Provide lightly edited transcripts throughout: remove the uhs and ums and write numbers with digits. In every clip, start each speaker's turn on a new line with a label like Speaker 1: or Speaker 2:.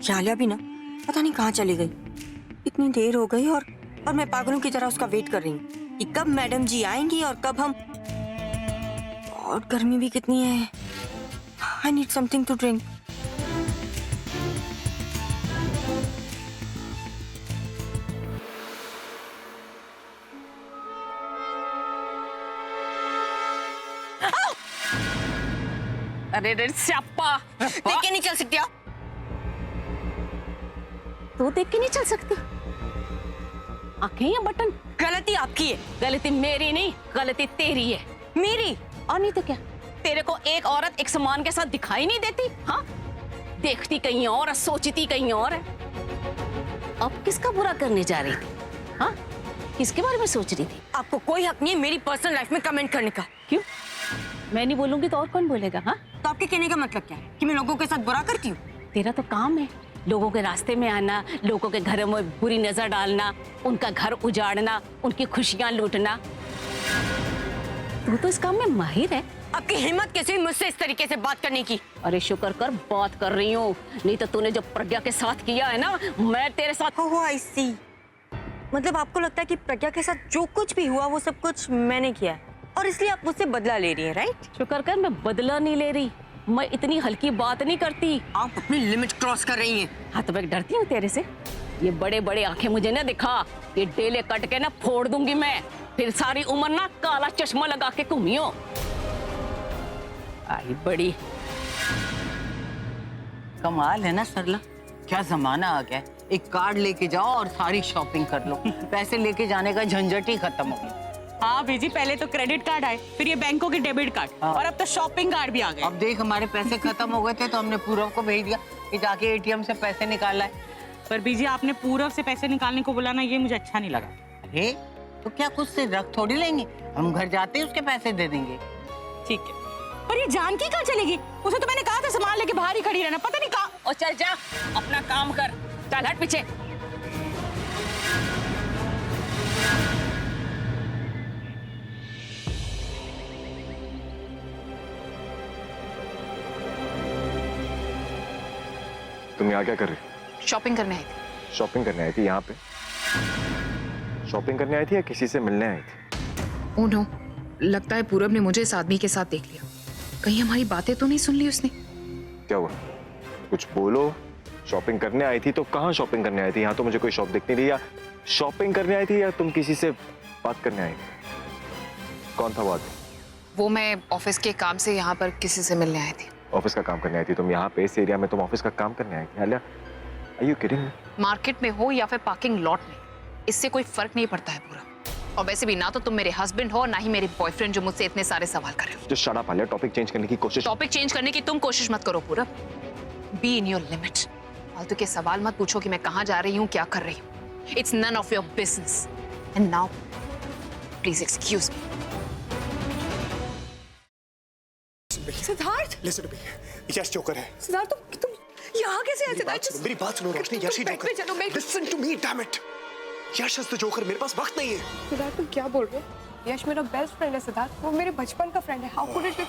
Speaker 1: ये आलिया भी ना पता नहीं कहाँ चली गई। इतनी देर हो गई और मैं पागलों की तरह उसका वेट कर रही हूँ कि कब मैडम जी आएंगी और कब हम। और गर्मी भी कितनी है। I need something to drink.
Speaker 2: अरे रे स्यापा,
Speaker 1: देख के नहीं चल सकती आप?
Speaker 2: तू देख के नहीं चल सकती? आंखें या बटन?
Speaker 1: गलती आपकी है।
Speaker 2: गलती मेरी नहीं, गलती तेरी है।
Speaker 1: मेरी?
Speaker 2: और नहीं तो क्या, तेरे को एक औरत एक समान के साथ दिखाई नहीं देती? हाँ, देखती कहीं और सोचती कहीं और है। अब किसका बुरा करने जा रही थी? हाँ, किसके बारे में सोच रही थी?
Speaker 1: आपको कोई हक नहीं है मेरी पर्सनल लाइफ में कमेंट करने का।
Speaker 2: क्यों? मैं नहीं बोलूंगी तो और कौन बोलेगा? हाँ,
Speaker 1: तो आपके कहने का मतलब क्या है कि मैं लोगों के साथ बुरा करती हूँ?
Speaker 2: तेरा तो काम है लोगों के रास्ते में आना, लोगों के घरों में बुरी नजर डालना, उनका घर उजाड़ना, उनकी खुशियां लूटना। तू तो इस काम में माहिर है।
Speaker 1: आपकी हिम्मत कैसे हुई मुझसे इस तरीके से बात करने की?
Speaker 2: अरे शुक्र कर बात कर रही हूँ, नहीं तो तूने जो प्रज्ञा के साथ किया है ना, मैं तेरे साथ।
Speaker 1: हो आई सी। मतलब आपको लगता है कि प्रज्ञा के साथ जो कुछ भी हुआ वो सब कुछ मैंने किया है और इसलिए आप मुझसे बदला ले रही हैं, राइट?
Speaker 2: शुक्र कर मैं बदला नहीं ले रही, मैं इतनी हल्की बात नहीं करती।
Speaker 1: आप अपनी लिमिट क्रॉस कर रही हैं।
Speaker 2: हाँ तो मैं डरती हूँ तेरे से? ये बड़े बड़े आंखें मुझे ना दिखा, ये डेले कट के ना फोड़ दूंगी मैं, फिर सारी उम्र ना काला चश्मा लगा के घूमियो। आई बड़ी
Speaker 3: कमाल है ना सरला, क्या जमाना आ गया है। एक कार्ड लेके जाओ और सारी शॉपिंग कर लो। पैसे लेके जाने का झंझट ही खत्म हो गया।
Speaker 4: हाँ बीजी, पहले तो क्रेडिट कार्ड आए, फिर ये बैंकों के डेबिट कार्ड, और अब तो शॉपिंग कार्ड भी आ गए।
Speaker 3: अब देख हमारे पैसे खत्म हो गए थे तो हमने पूरब को भेज दिया कि जाके एटीएम से पैसे निकाला है।
Speaker 4: पर बीजी आपने पूरब से पैसे निकालने को बोला ना, ये मुझे अच्छा नहीं लगा।
Speaker 3: अरे तो क्या कुछ से रख थोड़ी लेंगे, हम घर जाते ही उसके पैसे दे देंगे।
Speaker 4: ठीक है, पर ये जानकी कहाँ चलेगी? उसे तो मैंने कहा था सामान लेके बाहर ही खड़ी रहना, पता नहीं कहाँ।
Speaker 2: और चल जा अपना काम कर, चल हट पीछे।
Speaker 5: तुम यहाँ क्या कर रही?
Speaker 6: शॉपिंग करने आई थी।
Speaker 5: शॉपिंग करने आई थी यहाँ पे? शॉपिंग करने आई थी या किसी से मिलने आई थी?
Speaker 6: ओह नो, लगता है पूरब ने मुझे इस आदमी के साथ देख लिया। कहीं हमारी बातें तो नहीं सुन ली उसने?
Speaker 5: क्या हुआ, कुछ बोलो। शॉपिंग करने आई थी तो कहाँ शॉपिंग करने आई थी? यहाँ तो मुझे कोई शॉप दिख नहीं रही। या शॉपिंग करने आई थी या तुम किसी से बात करने आई थी? कौन था वो आदमी?
Speaker 6: वो मैं ऑफिस के काम से यहाँ पर किसी से मिलने आई थी।
Speaker 5: ऑफिस का काम करने आई थी तुम यहाँ पे इस एरिया में? तुम ऑफिस का काम करने आई थी? Alia, are you kidding me?
Speaker 6: Market में हो या फिर पार्किंग लॉट में, इससे कोई फर्क नहीं पड़ता है पूरा। और वैसे भी ना तो तुम मेरे हस्बैंड हो, ना ही मेरे बॉयफ्रेंड जो मुझसे इतने सारे सवाल कर रहे हो।
Speaker 5: Just shut up Alia, topic change करने की कोशिश।
Speaker 6: टॉपिक चेंज करने की तुम कोशिश मत करो पूरब। Be in your limit. फालतू के सवाल मत पूछो कि मैं कहाँ जा रही हूँ, क्या कर रही हूँ। It's none of your business. And now please excuse me.
Speaker 7: Siddharth, listen to me, Yash joker है।
Speaker 8: सिद्धार्थ, तुम यहाँ कैसे आए? सिद्धार्थ,
Speaker 7: मेरी बात सुनो रोशनी, यश ही जोकर।
Speaker 8: चलो, मैं
Speaker 7: listen to me, damn it. Yash is the joker, मेरे पास वक्त नहीं है।
Speaker 8: सिद्धार्थ, तुम क्या बोल रहे हो? यश मेरा बेस्ट फ्रेंड है सिद्धार्थ, वो मेरे बचपन का फ्रेंड है। How could it be?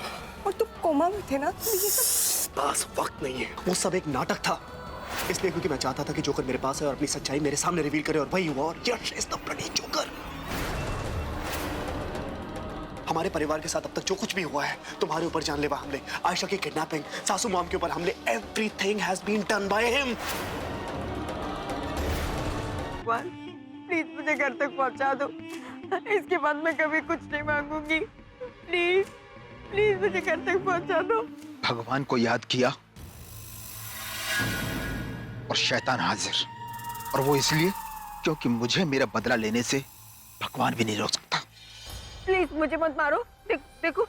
Speaker 8: और तुम कोमा में थे ना, तो ये सब
Speaker 7: पास वक्त नहीं है, वो सब एक नाटक था। इसलिए क्योंकि मैं चाहता था कि जोकर मेरे पास है और अपनी सच्चाई मेरे सामने रिवील करे, और वही हुआ। और यश इज द ब्लडी जोकर। हमारे परिवार के साथ अब तक जो कुछ भी हुआ है, तुम्हारे ऊपर जानलेवा हमले, आयशा की किडनैपिंग, सासू मॉम के ऊपर हमले, everything has been done by him.
Speaker 1: Please मुझे घर तक पहुंचा दो। इसके बाद मैं कभी कुछ नहीं मांगूंगी। प्लीज प्लीज मुझे घर तक पहुंचा दो।
Speaker 9: भगवान को याद किया और शैतान हाजिर, और वो इसलिए क्योंकि मुझे मेरा बदला लेने से भगवान भी नहीं रोक सकता।
Speaker 1: प्लीज मुझे मत मारो। देखो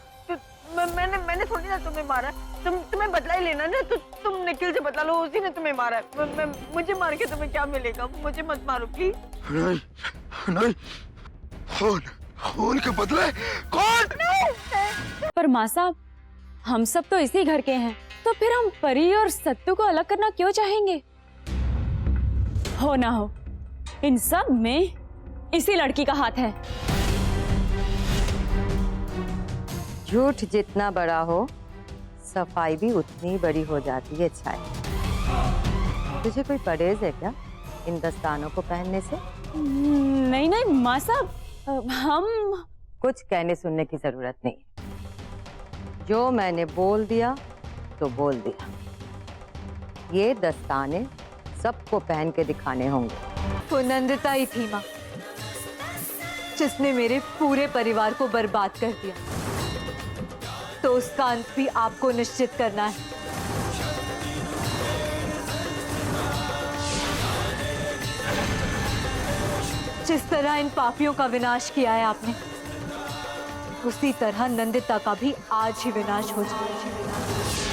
Speaker 1: मैंने थोड़ी ना तुम्हें मारा। तुम्हें बदला ही लेना ना, तो तुम निखिल से बदला लो, उसी ने तुम्हें मारा है। मुझे मार के तुम्हें क्या मिलेगा? मुझे मत मारो प्लीज।
Speaker 9: नहीं नहीं, खून के बदले कौन?
Speaker 10: पर माँ साहब, हम सब तो इसी घर के हैं, तो फिर हम परी और सत्तू को अलग करना क्यों चाहेंगे? हो ना हो, इन सब में इसी लड़की का हाथ है।
Speaker 1: झूठ जितना बड़ा हो, सफाई भी उतनी बड़ी हो जाती है। छाया, तुझे कोई परहेज है क्या इन दस्तानों को पहनने से?
Speaker 10: नहीं नहीं माँ साहब, हम
Speaker 1: कुछ कहने सुनने की जरूरत नहीं, जो मैंने बोल दिया तो बोल दिया। ये दस्ताने सबको पहन के दिखाने होंगे।
Speaker 11: वो नंदिता ही थी माँ, जिसने मेरे पूरे परिवार को बर्बाद कर दिया, तो उसका अंत भी आपको निश्चित करना है। जिस तरह इन पापियों का विनाश किया है आपने, उसी तरह नंदिता का भी आज ही विनाश हो जाए।